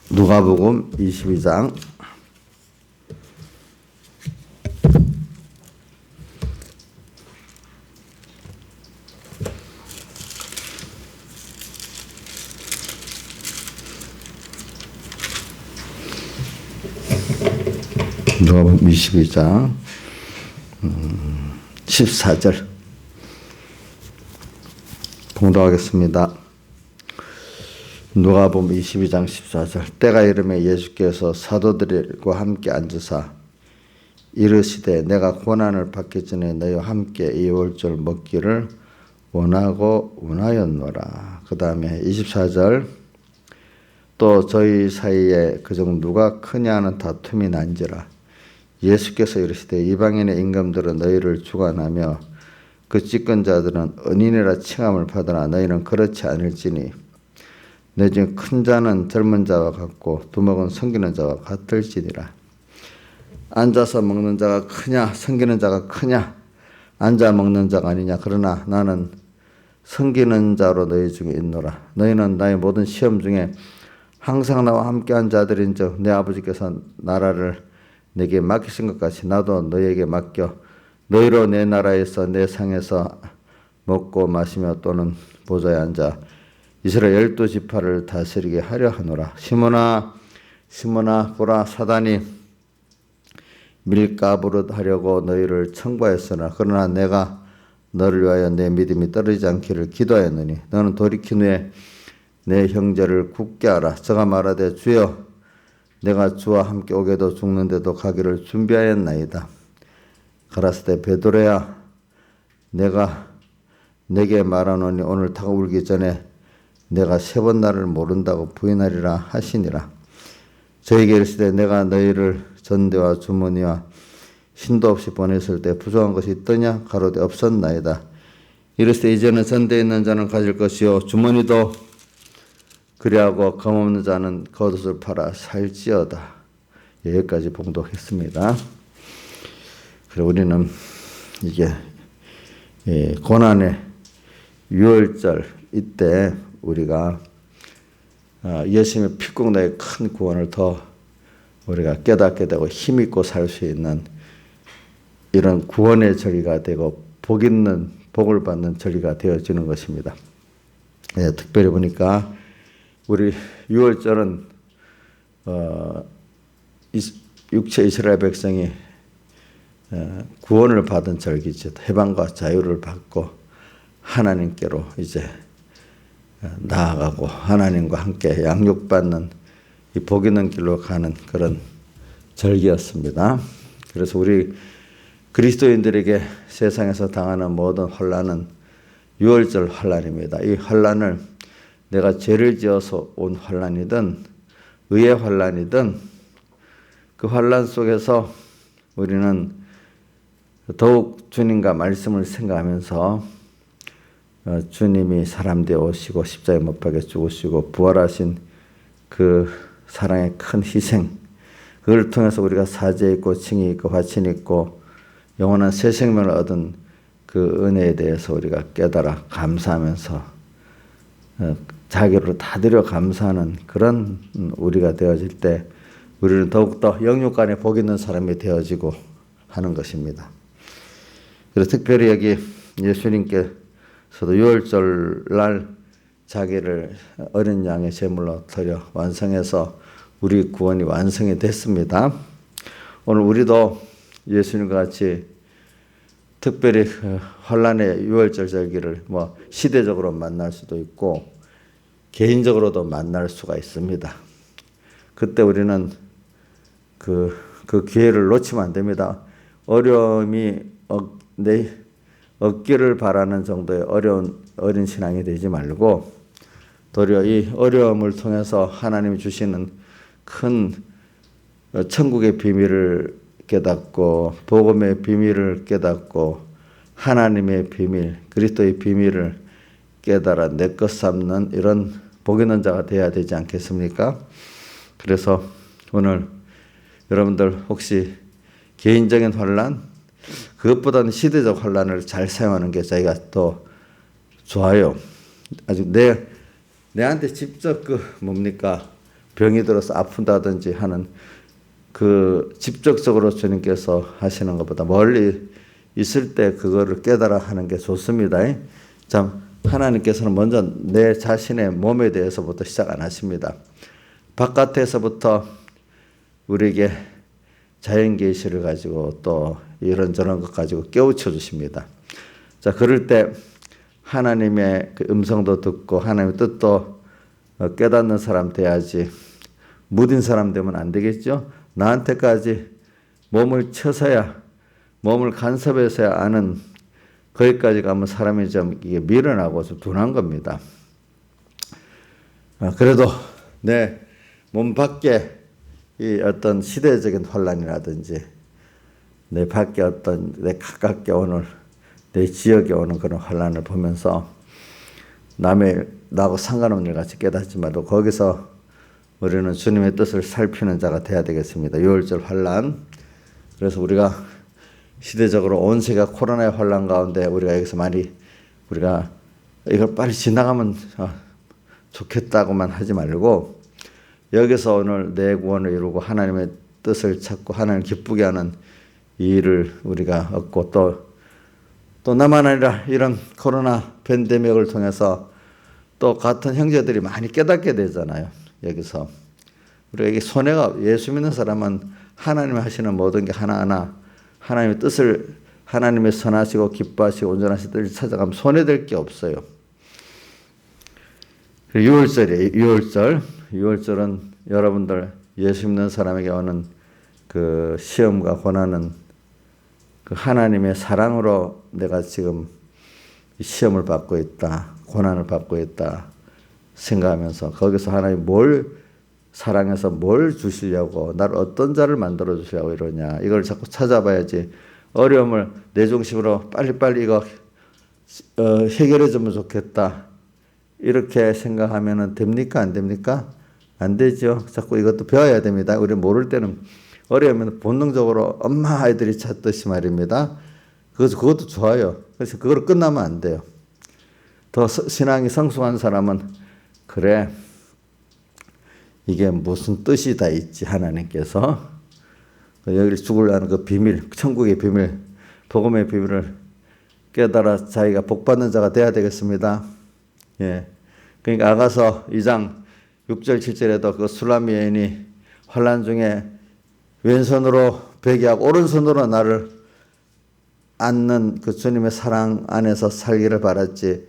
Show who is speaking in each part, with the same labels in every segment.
Speaker 1: 누가복음 22장 누가복음 22장 14절 봉독하겠습니다. 누가복음 22장 14절 때가 이르매 예수께서 사도들과 함께 앉으사 이르시되 내가 고난을 받기 전에 너희와 함께 이 올줄 먹기를 원하였노라. 그 다음에 24절 또 저희 사이에 그중 누가 크냐 하는 다툼이 난지라. 예수께서 이르시되 이방인의 임금들은 너희를 주관하며 그 집권 자들은 은인이라 칭함을 받으나 너희는 그렇지 않을지니 내 중에 큰 자는 젊은 자와 같고 두목은 섬기는 자와 같을지니라. 앉아서 먹는 자가 크냐 섬기는 자가 크냐? 앉아 먹는 자가 아니냐? 그러나 나는 섬기는 자로 너희 중에 있노라. 너희는 나의 모든 시험 중에 항상 나와 함께한 자들인즉 내 아버지께서 나라를 내게 맡기신 것 같이 나도 너희에게 맡겨 너희로 내 나라에서 내 상에서 먹고 마시며 또는 보좌에 앉아 이스라엘 12지파를 다스리게 하려 하노라. 시몬아 보라 사단이 밀가부릇 하려고 너희를 청구하였으나 그러나 내가 너를 위하여 내 믿음이 떨어지지 않기를 기도하였느니 너는 돌이킨 후에 내 형제를 굳게 하라. 저가 말하되 주여 내가 주와 함께 오게도 죽는데도 가기를 준비하였나이다. 가라사대 베드로야 내가 내게 말하노니 오늘 타고 울기 전에 내가 3번 나를 모른다고 부인하리라 하시니라. 저에게 이르시되 내가 너희를 전대와 주머니와 신도 없이 보냈을 때 부족한 것이 있더냐? 가로되 없었나이다. 이르시되 이제는 전대에 있는 자는 가질 것이요 주머니도 그리하고 검없는 자는 겉옷을 팔아 살지어다. 여기까지 봉독했습니다. 그리고 우리는 이게 고난의 유월절 이때 우리가 예수님의 피공로의 큰 구원을 더 우리가 깨닫게 되고 힘있고 살 수 있는 이런 구원의 절기가 되고 복을 받는 절기가 되어지는 것입니다. 특별히 보니까 우리 유월절은 육체 이스라엘 백성이 구원을 받은 절기죠. 해방과 자유를 받고 하나님께로 이제 나아가고 하나님과 함께 양육받는 이 복 있는 길로 가는 그런 절기였습니다. 그래서 우리 그리스도인들에게 세상에서 당하는 모든 환난은 유월절 환난입니다. 이 환난을 내가 죄를 지어서 온 환난이든 의의 환난이든 그 환난 속에서 우리는 더욱 주님과 말씀을 생각하면서 주님이 사람 되어 오시고 십자가에 못 박혀 죽으시고 부활하신 그 사랑의 큰 희생, 그걸 통해서 우리가 사죄 있고 칭의 있고 화친이 있고 영원한 새 생명을 얻은 그 은혜에 대해서 우리가 깨달아 감사하면서 자기로 다 드려 감사하는 그런 우리가 되어질 때 우리는 더욱더 영육간에 복 있는 사람이 되어지고 하는 것입니다. 그래서 특별히 여기 예수님께서도 유월절날 자기를 어린 양의 제물로 드려 완성해서 우리 구원이 완성이 됐습니다. 오늘 우리도 예수님과 같이 특별히 환난의 유월절 절기를 시대적으로 만날 수도 있고 개인적으로도 만날 수가 있습니다. 그때 우리는 그 기회를 놓치면 안 됩니다. 어려움이 내 얻기를 바라는 정도의 어린 신앙이 되지 말고 도리어 이 어려움을 통해서 하나님이 주시는 큰 천국의 비밀을 깨닫고 복음의 비밀을 깨닫고 하나님의 비밀, 그리스도의 비밀을 깨달아 내 것 삼는 이런 복 있는 자가 되어야 되지 않겠습니까? 그래서 오늘 여러분들 혹시 개인적인 환난, 그것보다는 시대적 환난을 잘 사용하는 게 저희가 더 좋아요. 아주 내한테 직접 병이 들어서 아픈다든지 하는 그 직접적으로 주님께서 하시는 것보다 멀리 있을 때 그거를 깨달아 하는 게 좋습니다. 참 하나님께서는 먼저 내 자신의 몸에 대해서부터 시작 안 하십니다. 바깥에서부터 우리에게 자연 계시를 가지고 또 이런저런 것 가지고 깨우쳐 주십니다. 자, 그럴 때 하나님의 그 음성도 듣고 하나님의 뜻도 깨닫는 사람 돼야지. 무딘 사람 되면 안 되겠죠? 나한테까지 몸을 쳐서야, 몸을 간섭해서야 아는, 거기까지 가면 사람이 좀 이게 미련하고 좀 둔한 겁니다. 그래도 내 몸 밖에 이 어떤 시대적인 혼란이라든지 내 밖에 어떤 내 가깝게 오는 내 지역에 오는 그런 혼란을 보면서 남의 나하고 상관없는 일 같이 깨닫지 말고 거기서 우리는 주님의 뜻을 살피는 자가 돼야 되겠습니다. 6월절 환란. 그래서 우리가 시대적으로 온 세계가 코로나의 환란 가운데 우리가 여기서 많이 우리가 이걸 빨리 지나가면 좋겠다고만 하지 말고 여기서 오늘 내 구원을 이루고 하나님의 뜻을 찾고 하나님을 기쁘게 하는 이 일을 우리가 얻고 또 나만 아니라 이런 코로나 팬데믹을 통해서 또 같은 형제들이 많이 깨닫게 되잖아요. 여기서 우리에게 손해가, 예수 믿는 사람은 하나님이 하시는 모든 게 하나하나 하나님의 뜻을, 하나님의 선하시고 기뻐하시고 온전하신 뜻을 찾아가면 손해될 게 없어요. 6월절이에요. 6월절. 6월절은 여러분들 예수 믿는 사람에게 오는 그 시험과 고난은 그 하나님의 사랑으로 내가 지금 시험을 받고 있다, 고난을 받고 있다 생각하면서 거기서 하나님 뭘 사랑해서 뭘 주시려고, 나를 어떤 자를 만들어 주시려고 이러냐, 이걸 자꾸 찾아봐야지. 어려움을 내 중심으로 빨리빨리 이거 해결해 주면 좋겠다 이렇게 생각하면 됩니까? 안 됩니까? 안 되죠. 자꾸 이것도 배워야 됩니다. 우리 모를 때는 어려우면 본능적으로 엄마 아이들이 찾듯이 말입니다. 그것도 좋아요. 그래서 그걸 끝나면 안 돼요. 더 신앙이 성숙한 사람은 그래, 이게 무슨 뜻이 다 있지 하나님께서. 여기 죽으려는 그 비밀, 천국의 비밀, 복음의 비밀을 깨달아 자기가 복받는 자가 돼야 되겠습니다. 예. 그러니까 아가서 2장 6절 7절에도 그 술람 여인이 환난 중에 왼손으로 베개하고 오른손으로 나를 안는 그 주님의 사랑 안에서 살기를 바랐지,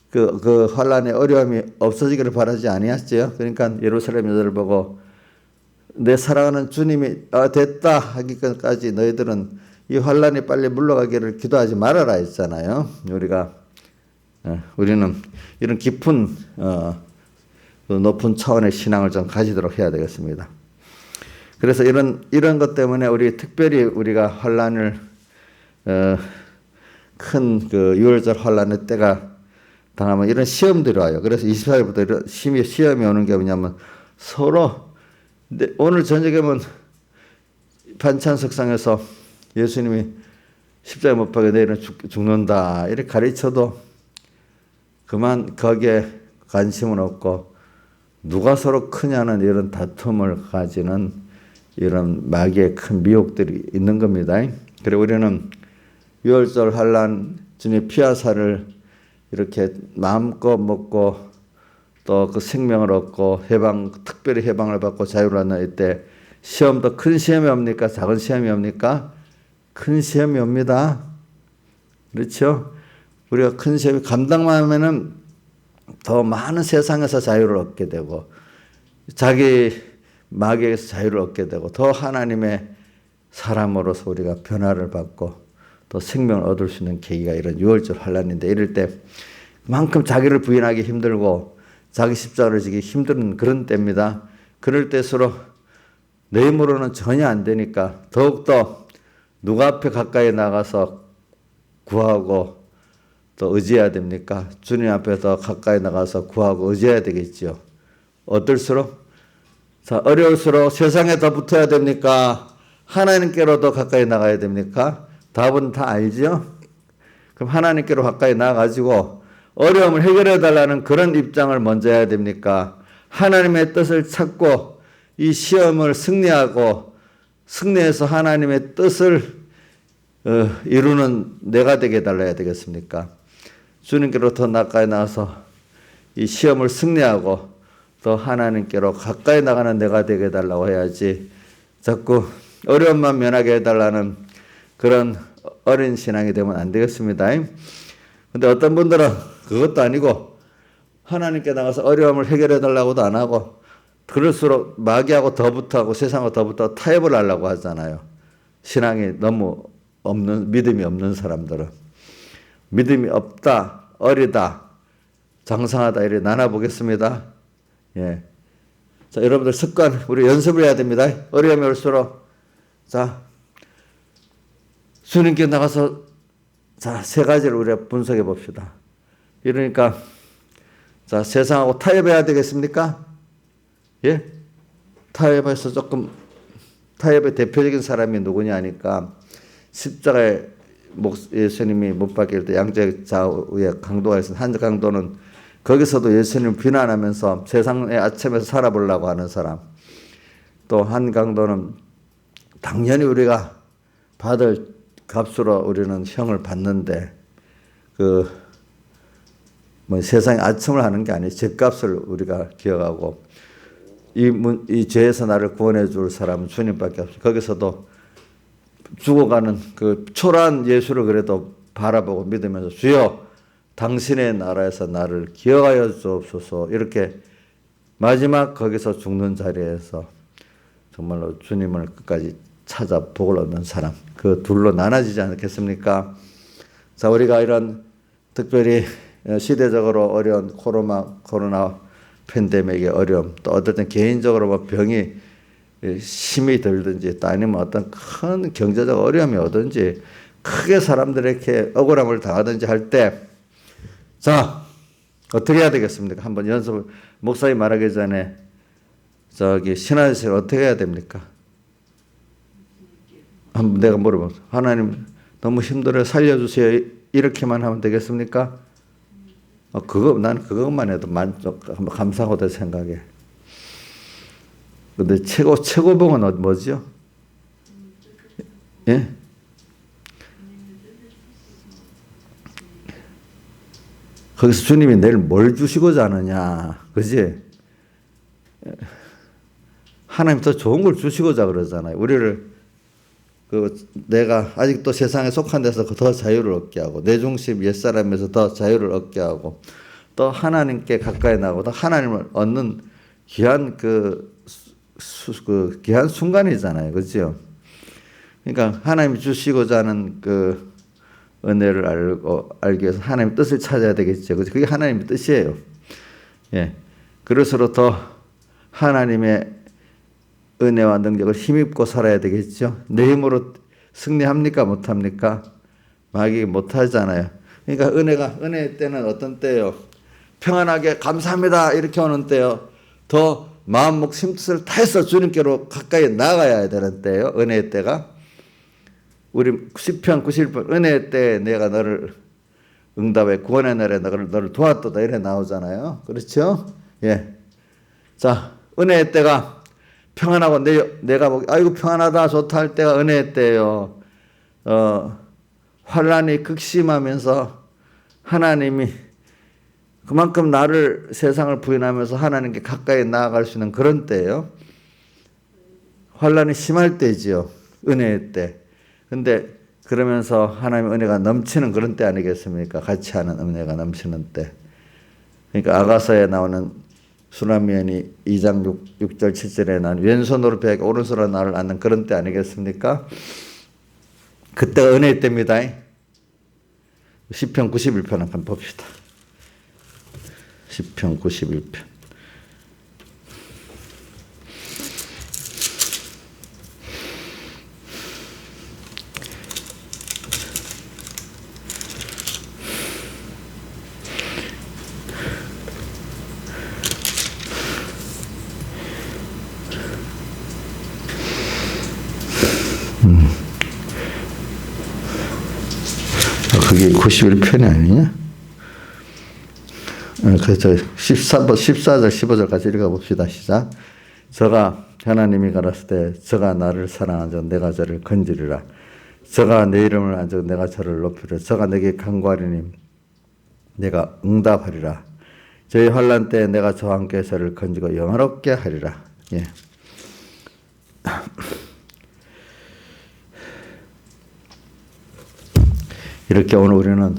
Speaker 1: 그 환난의 어려움이 없어지기를 바라지 아니었지요. 그러니까 예루살렘 여자를 보고 내 사랑하는 주님이 됐다 하기까지 너희들은 이 환난이 빨리 물러가기를 기도하지 말아라 했잖아요. 우리는 이런 깊은 높은 차원의 신앙을 좀 가지도록 해야 되겠습니다. 그래서 이런 것 때문에 우리 특별히 우리가 환난을 큰 그 6월절 환난의 때가 당하면 이런 시험들이 와요. 그래서 24일부터 이런 시험이 오는 게 뭐냐면 서로 오늘 저녁에는 반찬석상에서 예수님이 십자가에 못 박혀 내일은 죽는다 이렇게 가르쳐도 그만 거기에 관심은 없고 누가 서로 크냐는 이런 다툼을 가지는 이런 마귀의 큰 미혹들이 있는 겁니다. 그리고 우리는 6월절 환난 주님의 피하사를 이렇게 마음껏 먹고 또 그 생명을 얻고 특별히 해방을 받고 자유를 얻는 이때 시험도 큰 시험이 옵니까? 작은 시험이 옵니까? 큰 시험이 옵니다. 그렇죠? 우리가 큰 시험이 감당만 하면은 더 많은 세상에서 자유를 얻게 되고 자기 마귀에서 자유를 얻게 되고 더 하나님의 사람으로서 우리가 변화를 받고 또 생명을 얻을 수 있는 계기가 이런 6월절 환난인데, 이럴 때만큼 자기를 부인하기 힘들고 자기 십자가를 지기 힘든 그런 때입니다. 그럴 때수록 내 힘으로는 전혀 안 되니까 더욱더 누가 앞에 가까이 나가서 구하고 또 의지해야 됩니까? 주님 앞에 더 가까이 나가서 구하고 의지해야 되겠죠. 어떨수록? 자, 어려울수록 세상에 더 붙어야 됩니까? 하나님께로 더 가까이 나가야 됩니까? 답은 다 알죠? 그럼 하나님께로 가까이 나가가지고 어려움을 해결해 달라는 그런 입장을 먼저 해야 됩니까? 하나님의 뜻을 찾고 이 시험을 승리하고 승리해서 하나님의 뜻을 이루는 내가 되게 해달라야 되겠습니까? 주님께로 더 가까이 나와서 이 시험을 승리하고 더 하나님께로 가까이 나가는 내가 되게 해달라고 해야지 자꾸 어려움만 면하게 해달라는 그런 어린 신앙이 되면 안 되겠습니다. 근데 어떤 분들은 그것도 아니고 하나님께 나가서 어려움을 해결해 달라고도 안 하고 그럴수록 마귀하고 더 붙어하고 세상하고 더 붙어 타협을 하려고 하잖아요. 신앙이 너무 없는, 믿음이 없는 사람들은. 믿음이 없다, 어리다, 장성하다 이렇게 나눠보겠습니다. 예. 자, 여러분들 습관, 우리 연습을 해야 됩니다. 어려움이 올수록. 자, 주님께 나가서 자, 세 가지를 우리가 분석해 봅시다. 이러니까 자, 세상하고 타협해야 되겠습니까? 예? 타협해서 조금 타협의 대표적인 사람이 누구냐 하니까 십자가에 예수님이 못 박힐 때 양쪽 좌우에 강도가 있었는데 한 강도는 거기서도 예수님을 비난하면서 세상의 아첨에서 살아보려고 하는 사람, 또 한 강도는 당연히 우리가 받을 값으로 우리는 형을 받는데 뭐 세상에 아첨을 하는 게 아니에요. 죄값을 우리가 기억하고 이 죄에서 나를 구원해 줄 사람은 주님밖에 없어요. 거기서도 죽어가는 그 초라한 예수를 그래도 바라보고 믿으면서 주여 당신의 나라에서 나를 기억하여 주옵소서 이렇게 마지막 거기서 죽는 자리에서 정말로 주님을 끝까지 찾아 복을 얻는 사람, 그 둘로 나눠지지 않겠습니까? 자, 우리가 이런 특별히 시대적으로 어려운 코로나 팬데믹의 어려움, 또 어떨 땐 개인적으로 뭐 병이 심히 들든지 또 아니면 어떤 큰 경제적 어려움이 오든지 크게 사람들에게 억울함을 당하든지 할 때, 자, 어떻게 해야 되겠습니까? 한번 연습을, 목사님 말하기 전에 신앙생활 어떻게 해야 됩니까? 한번 내가 물어봐. 하나님 너무 힘들어요. 살려주세요. 이렇게만 하면 되겠습니까? 난 그것만 해도 감사하다 생각해. 근데 최고봉은 뭐죠? 예? 거기서 주님이 내일 뭘 주시고자 하느냐. 그지? 하나님 더 좋은 걸 주시고자 그러잖아요. 우리를 내가 아직도 세상에 속한 데서 더 자유를 얻게 하고 내 중심 옛사람에서 더 자유를 얻게 하고 또 하나님께 가까이 나고 또 하나님을 얻는 귀한 귀한 순간이잖아요. 그렇죠? 그러니까 하나님이 주시고자 하는 그 은혜를 알기 위해서 하나님의 뜻을 찾아야 되겠죠. 그게 하나님의 뜻이에요. 예. 그럴수록 더 하나님의 은혜와 능력을 힘입고 살아야 되겠죠. 내 힘으로 승리합니까? 못합니까? 마귀 못하잖아요. 그러니까 은혜의 때는 어떤 때요? 평안하게 감사합니다 이렇게 오는 때요. 더 마음, 목, 힘뜻을 다해서 주님께로 가까이 나가야 되는 때요. 은혜의 때가. 우리 시편 91편 은혜의 때에 내가 너를 응답해 구원의 날에 너를 도왔도다 이래 나오잖아요. 그렇죠? 예. 자, 은혜의 때가 평안하고 내가 아이고 평안하다 좋다 할 때가 은혜의 때예요. 환란이 극심하면서 하나님이 그만큼 나를 세상을 부인하면서 하나님께 가까이 나아갈 수 있는 그런 때예요. 환란이 심할 때지요. 은혜의 때. 근데 그러면서 하나님의 은혜가 넘치는 그런 때 아니겠습니까? 같이 하는 은혜가 넘치는 때. 그러니까 아가서에 나오는 수라미언이 2장 6절 7절에 난 왼손으로 배에게 오른손으로 나를 안는 그런 때 아니겠습니까? 그때가 은혜의 때입니다. 시편 91편 한번 봅시다. 시편 91편. 그게 91편이 아니냐? 그래서 14절, 15절 같이 읽어봅시다. 시작. 저가 하나님이 가라사대 때 저가 나를 사랑하죠. 내가 저를 건지리라. 저가 내 이름을 안죠. 내가 저를 높이리라. 저가 내게 간구하리니 내가 응답하리라. 저희 환난 때 내가 저와 함께 저를 건지고 영화롭게 하리라. 예. 이렇게 오늘 우리는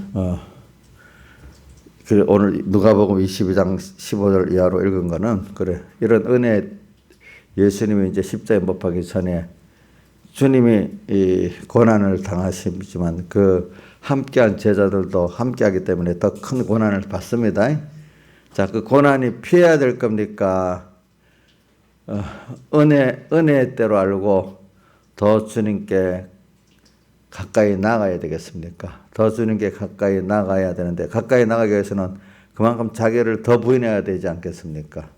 Speaker 1: 오늘 누가복음 22장 15절 이하로 읽은 거는 그래 이런 은혜 예수님이 이제 십자가에 못 박기 전에 주님이 이 고난을 당하시지만 그 함께한 제자들도 함께하기 때문에 더 큰 고난을 받습니다. 자, 그 고난이 피해야 될 겁니까? 은혜의 때로 알고 더 주님께 가까이 나가야 되겠습니까? 더 주님께 가까이 나가야 되는데 가까이 나가기 위해서는 그만큼 자기를 더 부인해야 되지 않겠습니까?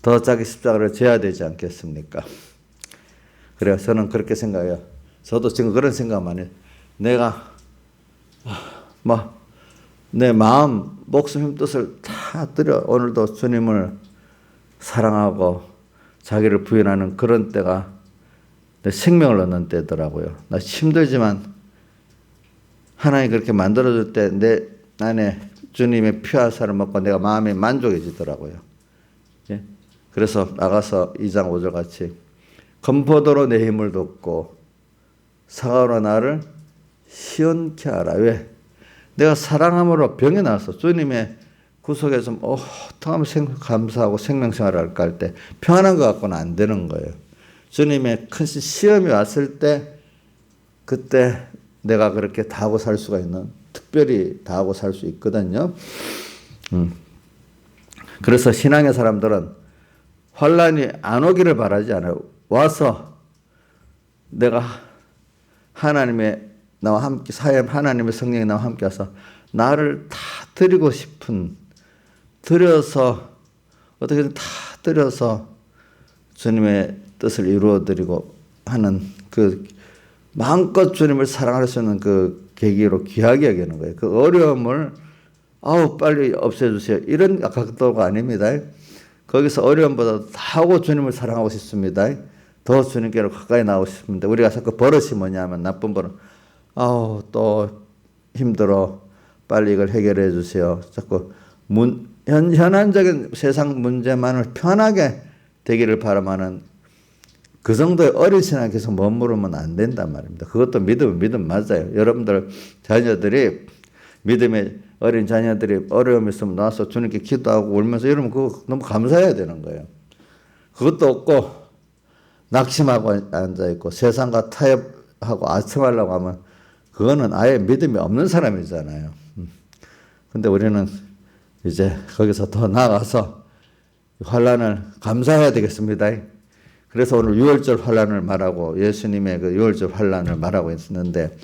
Speaker 1: 더 자기 십자가를 져야 되지 않겠습니까? 그래서 저는 그렇게 생각해요. 저도 지금 그런 생각 많이 해요. 내가 내 마음, 목숨, 힘, 뜻을 다 들여 오늘도 주님을 사랑하고 자기를 부인하는 그런 때가 내 생명을 얻는 때더라고요. 나 힘들지만 하나님 그렇게 만들어줄 때 내 안에 주님의 피와 살을 먹고 내가 마음이 만족해지더라고요. 예? 그래서 나가서 2장 5절 같이 건포도로 내 힘을 돋고 사과로 나를 시원케 하라. 왜? 내가 사랑함으로 병이 나서 주님의 구속에서 어떡하면 감사하고 생명생활을 할까 할 때 평안한 것 같고는 안 되는 거예요. 주님의 큰 시험이 왔을 때 그때 내가 그렇게 다하고 살 수가 있는 특별히 다하고 살 수 있거든요. 그래서 신앙의 사람들은 환난이 안 오기를 바라지 않아요. 와서 내가 하나님의 나와 함께 하나님의 성령이 나와 함께 와서 나를 다 드리고 싶은 드려서 어떻게든 다 드려서 주님의 뜻을 이루어드리고 하는 그 마음껏 주님을 사랑할 수 있는 그 계기로 귀하게 여기는 거예요. 그 어려움을 빨리 없애주세요. 이런 각도가 아닙니다. 거기서 어려움보다 다 하고 주님을 사랑하고 싶습니다. 더 주님께로 가까이 나오고 싶습니다. 우리가 자꾸 버릇이 뭐냐면 나쁜 버릇. 또 힘들어. 빨리 이걸 해결해 주세요. 자꾸 현안적인 세상 문제만을 편하게 되기를 바라마는 그 정도의 어린 신앙에 계속 머무르면 안 된단 말입니다. 그것도 믿음 맞아요. 여러분들 자녀들이 믿음의 어린 자녀들이 어려움이 있으면 나와서 주님께 기도하고 울면서 이러면 그거 너무 감사해야 되는 거예요. 그것도 없고 낙심하고 앉아있고 세상과 타협하고 아첨하려고 하면 그거는 아예 믿음이 없는 사람이잖아요. 근데 우리는 이제 거기서 더 나아가서 환난을 감사해야 되겠습니다. 그래서 오늘 6월절 환난을 말하고 예수님의 그 6월절 환난을 말하고 있었는데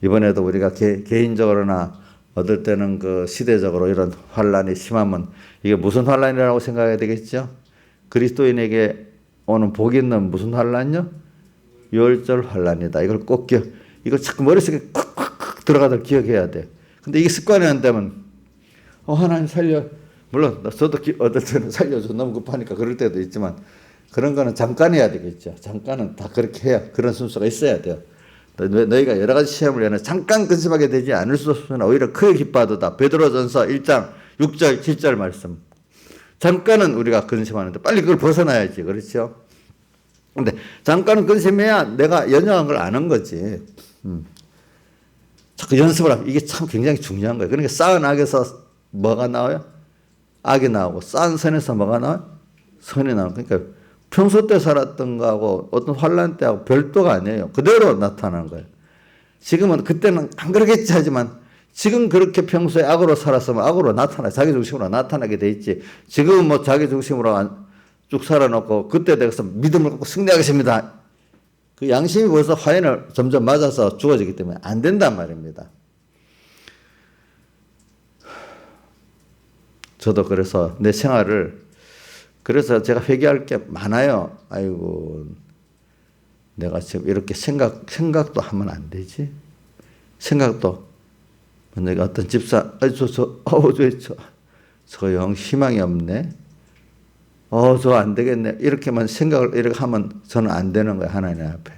Speaker 1: 이번에도 우리가 개인적으로나 어떨 때는 그 시대적으로 이런 환난이 심하면 이게 무슨 환난이라고 생각해야 되겠죠? 그리스도인에게 오는 복이 있는 무슨 환난이요? 6월절 환난이다. 이걸 꼭 이거 자꾸 머릿속에 콱콱콱 들어가도록 기억해야 돼. 근데 이게 습관이 안 되면 하나님 살려. 물론 저도 어떨 때는 살려줘. 너무 급하니까 그럴 때도 있지만 그런 거는 잠깐 해야 되겠죠. 잠깐은 다 그렇게 해야 그런 순서가 있어야 돼요. 너희가 여러 가지 시험을 해는 잠깐 근심하게 되지 않을 수 없으나 오히려 크게 기뻐하도다. 베드로전서 1장 6절 7절 말씀. 잠깐은 우리가 근심하는데 빨리 그걸 벗어나야지. 그렇죠? 근데 잠깐은 근심해야 내가 연약한 걸 아는 거지. 자꾸 연습을 하면 이게 참 굉장히 중요한 거예요. 그러니까 쌓은 악에서 뭐가 나와요? 악이 나오고 쌓은 선에서 뭐가 나와요? 선이 나오고. 그러니까 평소 때 살았던 거하고 어떤 환난 때하고 별도가 아니에요. 그대로 나타나는 거예요. 지금은 그때는 안 그러겠지 하지만 지금 그렇게 평소에 악으로 살았으면 악으로 자기 중심으로 나타나게 돼 있지. 지금은 뭐 자기 중심으로 쭉 살아놓고 그때 돼서 믿음을 갖고 승리하겠습니다. 그 양심이 벌써 화인을 점점 맞아서 죽어지기 때문에 안 된단 말입니다. 저도 그래서 내 생활을 그래서 제가 회개할 게 많아요. 아이고 내가 지금 이렇게 생각도 하면 안 되지. 생각도 내가 어떤 집사 저 영 희망이 없네. 저 안 되겠네. 이렇게만 생각을 이렇게 하면 저는 안 되는 거예요. 하나님 앞에.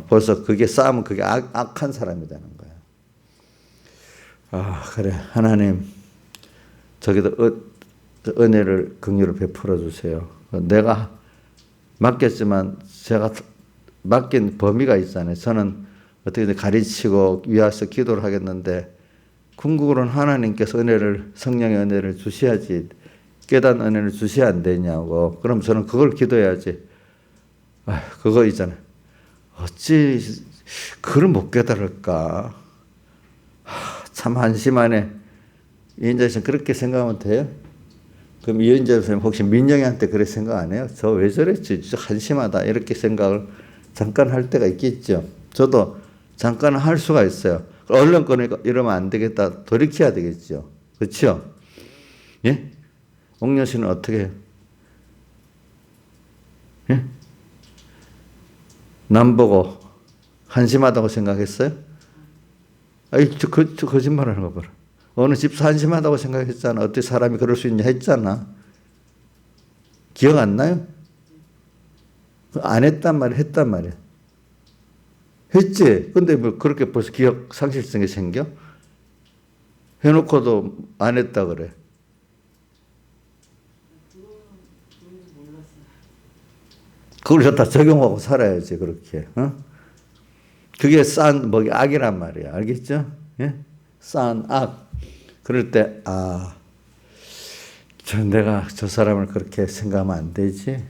Speaker 1: 벌써 그게 싸우면 그게 악한 사람이 되는 거예요. 그래. 하나님, 저기도 은혜를, 긍휼을 베풀어 주세요. 내가 맡겼지만 제가 맡긴 범위가 있잖아요. 저는 어떻게든 가르치고 위해서 기도를 하겠는데 궁극으로는 하나님께서 성령의 은혜를 주셔야지, 깨닫는 은혜를 주셔야 안 되냐고. 그럼 저는 그걸 기도해야지. 그거 있잖아요. 어찌 그걸 못 깨달을까? 참 한심하네. 이인자 선생님 그렇게 생각하면 돼요? 그럼 이인자 선생님 혹시 민영이한테 그렇게 생각 안 해요? 저 왜 저랬지? 진짜 한심하다. 이렇게 생각을 잠깐 할 때가 있겠죠. 저도 잠깐 할 수가 있어요. 얼른 꺼내니까 이러면 안 되겠다. 돌이켜야 되겠죠. 그렇죠? 예? 옥녀 씨는 어떻게 해요? 예? 남 보고 한심하다고 생각했어요? 저 거짓말 하는 거 봐라. 어느 집사 한심하다고 생각했잖아. 어떻게 사람이 그럴 수 있냐 했잖아. 기억 안 나요? 안 했단 말이야, 했단 말이야. 했지? 근데 뭐 그렇게 벌써 기억 상실성이 생겨? 해놓고도 안 했다 그래. 그걸 갖다 적용하고 살아야지, 그렇게. 그게 악이란 말이야. 알겠죠? 예? 싼 악. 그럴 때, 내가 저 사람을 그렇게 생각하면 안 되지.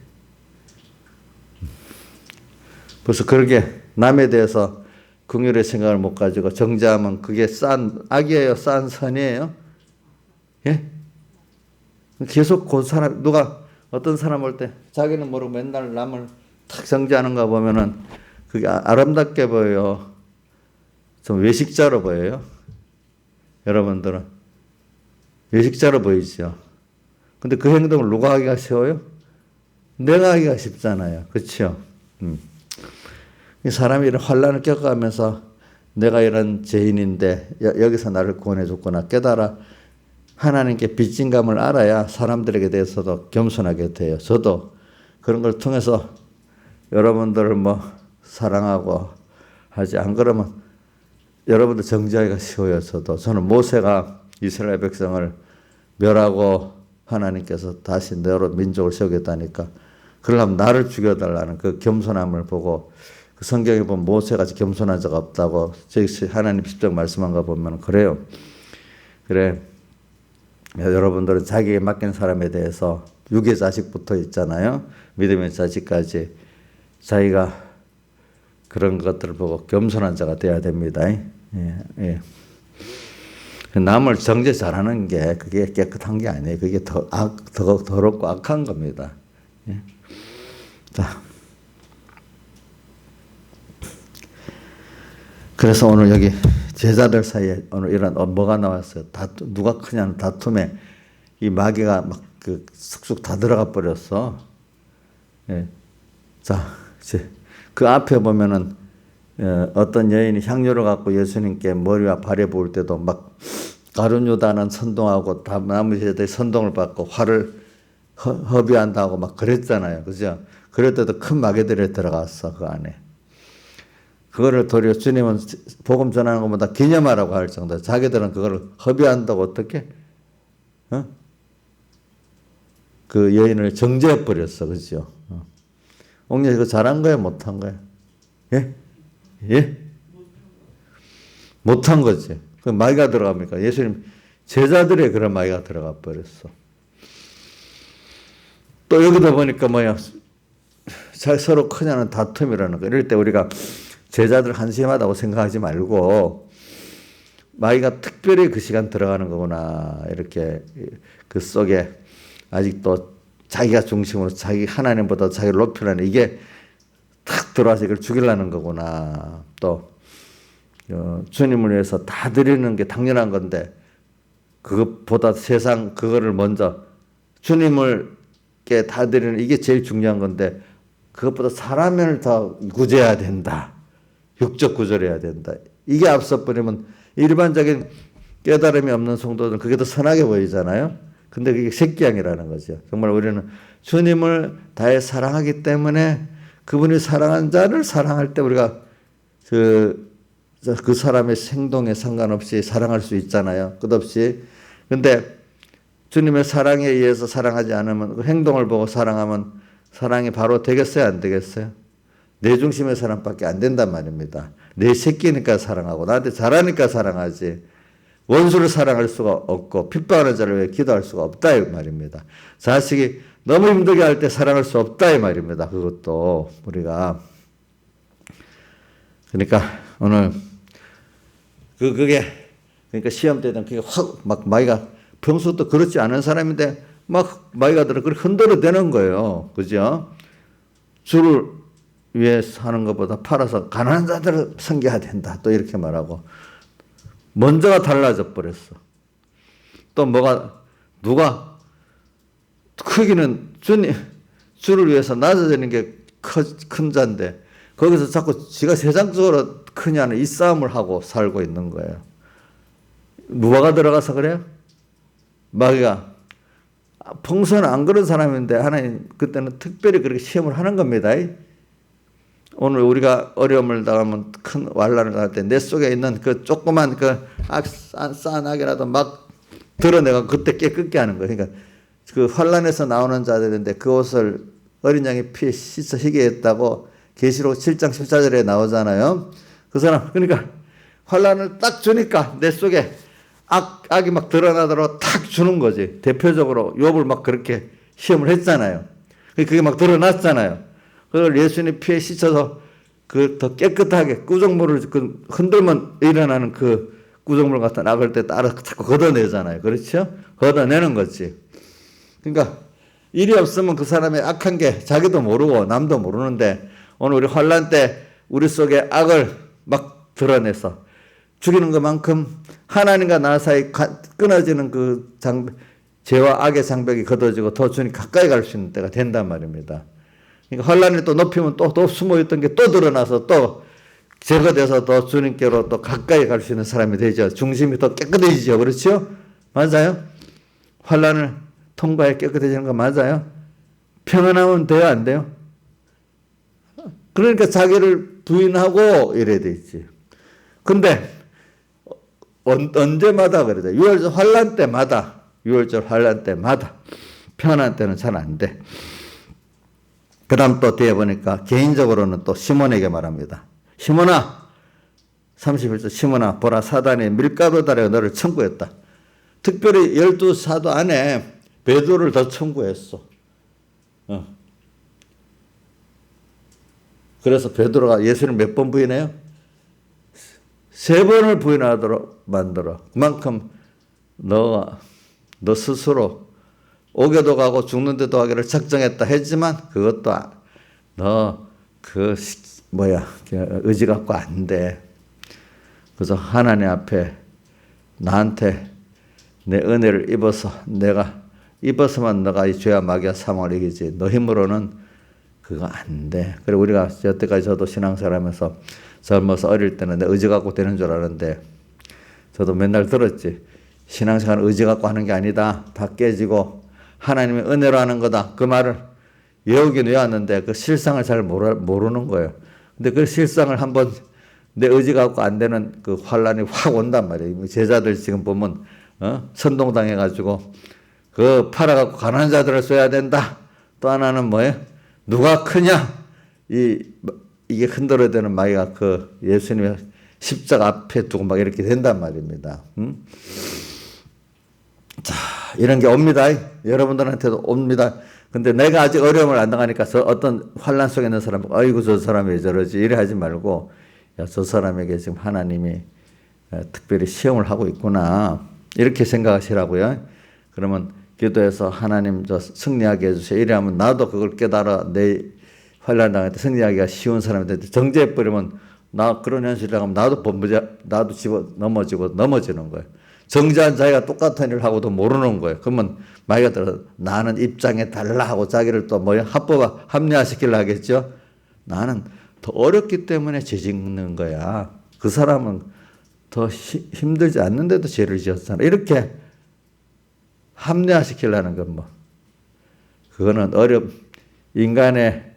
Speaker 1: 벌써 그렇게 남에 대해서 긍휼의 생각을 못 가지고 정죄하면 그게 싼 악이에요? 싼 선이에요? 예? 계속 그 사람, 어떤 사람 올 때 자기는 모르고 맨날 남을 탁 정죄하는가 보면은 그게 아름답게 보여요? 좀 외식자로 보여요? 여러분들은? 외식자로 보이죠? 근데 그 행동을 누가 하기가 쉬워요? 내가 하기가 쉽잖아요. 그렇죠? 이 사람이 이런 환란을 겪어가면서 내가 이런 죄인인데 여기서 나를 구원해 줬구나 깨달아 하나님께 빚진 감을 알아야 사람들에게 대해서도 겸손하게 돼요. 저도 그런 걸 통해서 여러분들을 사랑하고 하지. 안 그러면 여러분들 정죄하기가 쉬워요. 저는 모세가 이스라엘 백성을 멸하고 하나님께서 다시 너로 민족을 세우겠다니까 그러려면 나를 죽여달라는 그 겸손함을 보고 그 성경에 보면 모세같이 겸손한 자가 없다고 하나님 직접 말씀한 거 보면 그래요. 그래. 여러분들은 자기에게 맡긴 사람에 대해서 육의 자식부터 있잖아요. 믿음의 자식까지 자기가 그런 것들을 보고 겸손한 자가 돼야 됩니다. 예. 남을 정죄 잘하는 게 그게 깨끗한 게 아니에요. 그게 더 더럽고 악한 겁니다. 예. 자. 그래서 오늘 여기 제자들 사이에 오늘 이런 뭐가 나왔어요? 누가 크냐는 다툼에 이 마귀가 막 쑥쑥 다 들어가 버렸어. 예. 자, 이제 그 앞에 보면은 어떤 여인이 향료를 갖고 예수님께 머리와 발에 부을 때도 막 가룟유다는 선동하고 다 나머지 제자들이 선동을 받고 화를 허비한다고 막 그랬잖아요. 그죠? 그럴 때도 큰 마귀들이 들어갔어, 그 안에. 그거를 도리어 주님은 복음 전하는 것보다 기념하라고 할 정도. 자기들은 그거를 허비한다고 어떻게? 그 여인을 정죄해 버렸어, 그죠? 옥녀 이거 잘한 거야, 못한 거야? 예? 예? 못한 거지. 그 마귀가 들어갑니까? 예수님 제자들의 그런 마귀가 들어가 버렸어. 또 여기도 보니까 서로 크냐는 다툼이라는 거. 이럴 때 우리가 제자들 한심하다고 생각하지 말고 마귀가 특별히 그 시간 들어가는 거구나. 이렇게 그 속에 아직도 자기가 중심으로 자기 하나님보다 자기를 높이려는 이게 탁 들어와서 이걸 죽이려는 거구나. 또 주님을 위해서 다 드리는 게 당연한 건데 그것보다 세상 그거를 먼저 주님을께 다 드리는 이게 제일 중요한 건데 그것보다 사람을 더 구제해야 된다. 육적 구절해야 된다. 이게 앞서 버리면 일반적인 깨달음이 없는 성도들은 그게 더 선하게 보이잖아요. 근데 그게 새끼양이라는 거죠. 정말 우리는 주님을 다해 사랑하기 때문에 그분이 사랑한 자를 사랑할 때 우리가 그 사람의 행동에 상관없이 사랑할 수 있잖아요. 끝없이. 근데 주님의 사랑에 의해서 사랑하지 않으면, 그 행동을 보고 사랑하면 사랑이 바로 되겠어요? 안 되겠어요? 내 중심의 사랑밖에 안 된단 말입니다. 내 새끼니까 사랑하고 나한테 잘하니까 사랑하지. 원수를 사랑할 수가 없고 핍박하는 자를 위해 기도할 수가 없다 이 말입니다. 자식이 너무 힘들게 할 때 사랑할 수 없다 이 말입니다. 그것도 우리가. 그러니까 오늘 그게 그러니까 시험 때는 그게 확 막 마이가 평소부터 그렇지 않은 사람인데 막 마이가 들어 그렇게 흔들어대는 거예요. 그죠? 주를 위해 사는 것보다 팔아서 가난한 자들을 섬겨야 된다. 또 이렇게 말하고 먼저가 달라져 버렸어. 또 누가 크기는 주를 위해서 낮아지는 게 큰 자인데 거기서 자꾸 지가 세상적으로 크냐는 이 싸움을 하고 살고 있는 거예요. 누가가 들어가서 그래요? 마귀가 평소에는 안 그런 사람인데 하나님 그때는 특별히 그렇게 시험을 하는 겁니다. 오늘 우리가 어려움을 당하면 큰 환난을 당할 때 내 속에 있는 그 조그만 그 싼 악이라도 막 드러내가 그때 깨끗게 하는 거예요. 그러니까 그 환난에서 나오는 자들인데 그 옷을 어린 양의 피에 씻어 희게 했다고 계시록 7장 14절에 나오잖아요. 그 사람 그러니까 환난을 딱 주니까 내 속에 악이 막 드러나도록 탁 주는 거지. 대표적으로 욥을 막 그렇게 시험을 했잖아요. 그게 막 드러났잖아요. 그걸 예수님 피에 씻어서 그 더 깨끗하게 구정물을 그 흔들면 일어나는 그 구정물 같은 악을 때 따라 자꾸 걷어내잖아요. 그렇죠? 걷어내는 거지. 그러니까 일이 없으면 그 사람의 악한 게 자기도 모르고 남도 모르는데 오늘 우리 환난 때 우리 속에 악을 막 드러내서 죽이는 것만큼 하나님과 나 사이 끊어지는 그 죄와 악의 장벽이 걷어지고 더 주님 가까이 갈 수 있는 때가 된단 말입니다. 그러니까 환난이 또 높이면 또 숨어있던 게 또 드러나서 또 제거돼서 더 주님께로 또 가까이 갈 수 있는 사람이 되죠. 중심이 더 깨끗해지죠. 그렇죠? 맞아요? 환난을 통과해 깨끗해지는 거 맞아요? 평안하면 돼요? 안 돼요? 그러니까 자기를 부인하고 이래야 되지. 근데 언제마다 그래야 돼. 6월절 환난 때마다 6월절 환난 때마다 편한 때는 잘 안 돼. 그 다음 또 뒤에 보니까 개인적으로는 또 시몬에게 말합니다. 시몬아 31절 시몬아 보라 사단이 밀가루 달에 너를 청구했다. 특별히 12사도 안에 베드로를 더 청구했어. 그래서 베드로가 예수를 몇 번 부인해요? 3번을 부인하도록 만들어. 그만큼 너 스스로 오게도 가고 죽는데도 가기를 작정했다 했지만 그것도 너 의지 갖고 안 돼. 그래서 하나님 앞에 나한테 내 은혜를 입어서만 너가 이 죄와 마귀와 사망을 이기지 너 힘으로는 그거 안 돼. 그래 우리가 여태까지 저도 신앙생활하면서 젊어서 어릴 때는 내 의지 갖고 되는 줄 알았는데 저도 맨날 들었지. 신앙생활은 의지 갖고 하는 게 아니다. 다 깨지고 하나님의 은혜로 하는 거다. 그 말을 외우긴 외웠는데 그 실상을 잘 모르는 거예요. 근데 그 실상을 한번 내 의지 갖고 안 되는 그 환란이 확 온단 말이에요. 제자들 지금 보면 선동당해가지고 그 팔아갖고 가난한 자들을 써야 된다. 또 하나는 뭐예요? 누가 크냐? 이게 흔들어대는 마귀가 그 예수님의 십자가 앞에 두고 막 이렇게 된단 말입니다. 자, 이런 게 옵니다. 여러분들한테도 옵니다. 근데 내가 아직 어려움을 안 당하니까 어떤 환란 속에 있는 사람, 아이고 저 사람이 왜 저러지? 이래 하지 말고, 야, 저 사람에게 지금 하나님이 특별히 시험을 하고 있구나. 이렇게 생각하시라고요. 그러면 기도해서 하나님 저 승리하게 해주세요. 이래 하면 나도 그걸 깨달아 내 환란 당할 때 승리하기가 쉬운 사람이 되는데 정죄해버리면 나 그런 현실을 하면 나도 집어 넘어지는 거예요. 정죄한 자기가 똑같은 일을 하고도 모르는 거예요. 그러면 마귀가 들어서 나는 입장에 달라 하고 자기를 또 합리화시키려 하겠죠. 나는 더 어렵기 때문에 죄 짓는 거야. 그 사람은 더 힘들지 않는데도 죄를 지었잖아. 이렇게 합리화시키려는 건 뭐, 그거는 인간의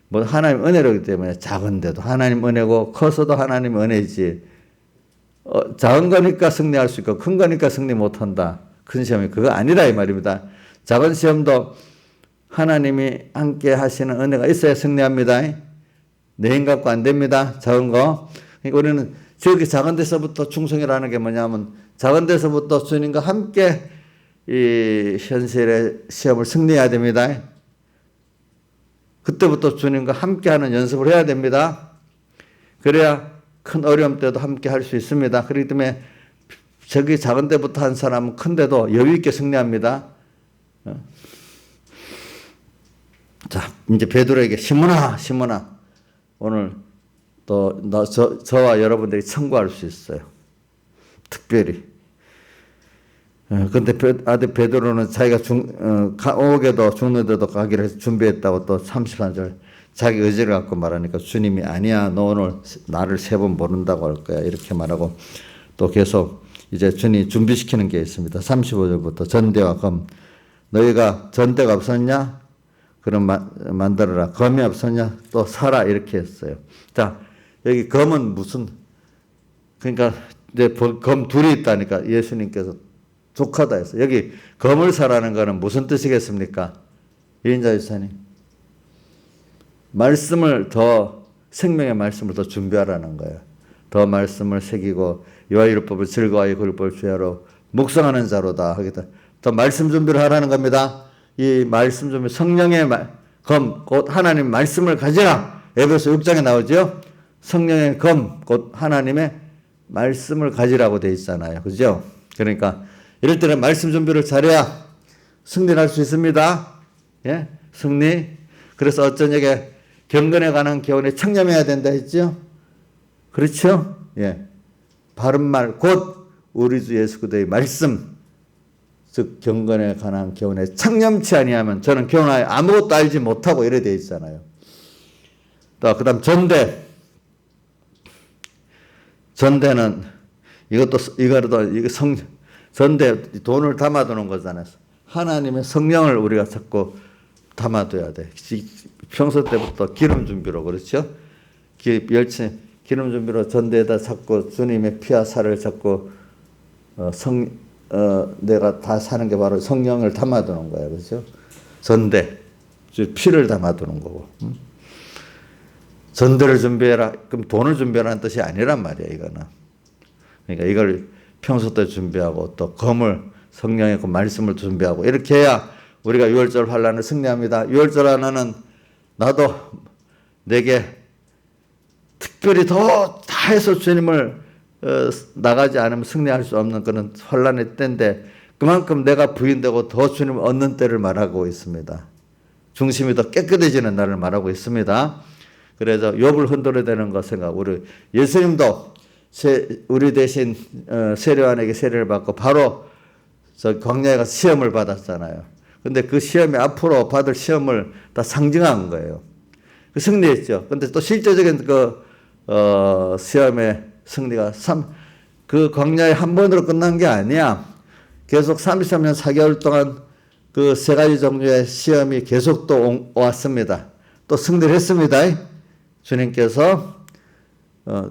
Speaker 1: 뭐 하나님 은혜로기 때문에 작은데도 하나님 은혜고 커서도 하나님 은혜지. 작은 거니까 승리할 수 있고 큰 거니까 승리 못한다. 큰 시험이 그거 아니라 이 말입니다. 작은 시험도 하나님이 함께 하시는 은혜가 있어야 승리합니다. 내 힘 갖고 안 됩니다. 작은 거. 그러니까 우리는 저기 작은 데서부터 충성이라는 게 뭐냐면 작은 데서부터 주님과 함께 이 현실의 시험을 승리해야 됩니다. 그때부터 주님과 함께하는 연습을 해야 됩니다. 그래야 큰 어려움 때도 함께 할 수 있습니다. 그렇기 때문에 저기 작은 데부터 한 사람은 큰 데도 여유 있게 승리합니다. 자, 이제 베드로에게 시몬아 오늘 또 저와 여러분들이 청구할 수 있어요. 특별히. 근데 아들 베드로는 자기가 오게도 죽는데도 가기를 해서 준비했다고 또 33절 자기 의지를 갖고 말하니까 주님이 아니야 너 오늘 나를 3번 모른다고 할 거야 이렇게 말하고 또 계속 이제 주님이 준비시키는 게 있습니다. 35절부터 전대와 검 너희가 전대가 없었냐? 그럼 만들어라. 검이 없었냐? 또 사라 이렇게 했어요. 자 여기 검은 무슨 그러니까 이제 검 둘이 있다니까 예수님께서 족하다 했어요. 여기 검을 사라는 거는 무슨 뜻이겠습니까? 이인자 유사님. 생명의 말씀을 더 준비하라는 거예요. 더 말씀을 새기고 이와 율법을 즐거워하여 그 율법을 주야로 묵상하는 자로다 하겠다. 더 말씀 준비를 하라는 겁니다. 이 말씀 준비 성령의 검 곧 하나님 말씀을 가지라. 에베소 6장에 나오죠. 성령의 검 곧 하나님의 말씀을 가지라고 되어 있잖아요. 그죠? 그러니까 이럴 때는 말씀 준비를 잘해야 승리할 수 있습니다. 예? 승리. 그래서 어쩌냐게 경건에 관한 교훈에 청렴해야 된다 했죠? 그렇죠? 예. 바른 말, 곧 우리 주 예수 그리스도의 말씀, 즉 경건에 관한 교훈에 청렴치 아니하면 저는 교훈하여 아무것도 알지 못하고 이래 돼 있잖아요. 또 그다음 전대는 전대 돈을 담아두는 거잖아요. 하나님의 성령을 우리가 자꾸 담아둬야 돼. 평소 때부터 기름 준비로 그렇죠? 기름 준비로 전대에다 자꾸 주님의 피와 살을 자꾸 내가 다 사는 게 바로 성령을 담아두는 거예요. 그렇죠? 전대, 피를 담아두는 거고. 전대를 준비해라. 그럼 돈을 준비하라는 뜻이 아니란 말이에요. 이거는. 그러니까 이걸 평소 때 준비하고 또 검을 성령의 그 말씀을 준비하고 이렇게 해야 우리가 유월절 환란을 승리합니다. 유월절 하나는 나도 내게 특별히 더 다해서 주님을 나가지 않으면 승리할 수 없는 그런 환란의 때인데 그만큼 내가 부인되고 더 주님을 얻는 때를 말하고 있습니다. 중심이 더 깨끗해지는 날을 말하고 있습니다. 그래서 욥을 흔들어야 되는 거 생각. 우리 예수님도 우리 대신 세례요한에게 세례를 받고 바로 저 광야에 가서 시험을 받았잖아요. 근데 그 시험이 앞으로 받을 시험을 다 상징한 거예요. 그 승리했죠. 근데 또 실제적인 시험의 승리가 그 광야에 한 번으로 끝난 게 아니야. 계속 33년 4개월 동안 그 3가지 종류의 시험이 계속 또 왔습니다. 또 승리를 했습니다. 주님께서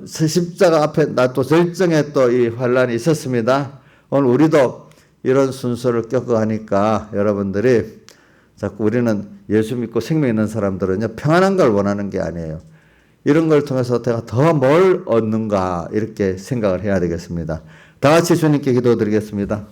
Speaker 1: 십자가 앞에 또 절정에 또 이 환란이 있었습니다. 오늘 우리도 이런 순서를 겪어가니까 여러분들이 자꾸 우리는 예수 믿고 생명 있는 사람들은요 평안한 걸 원하는 게 아니에요. 이런 걸 통해서 내가 더 뭘 얻는가 이렇게 생각을 해야 되겠습니다. 다 같이 주님께 기도드리겠습니다.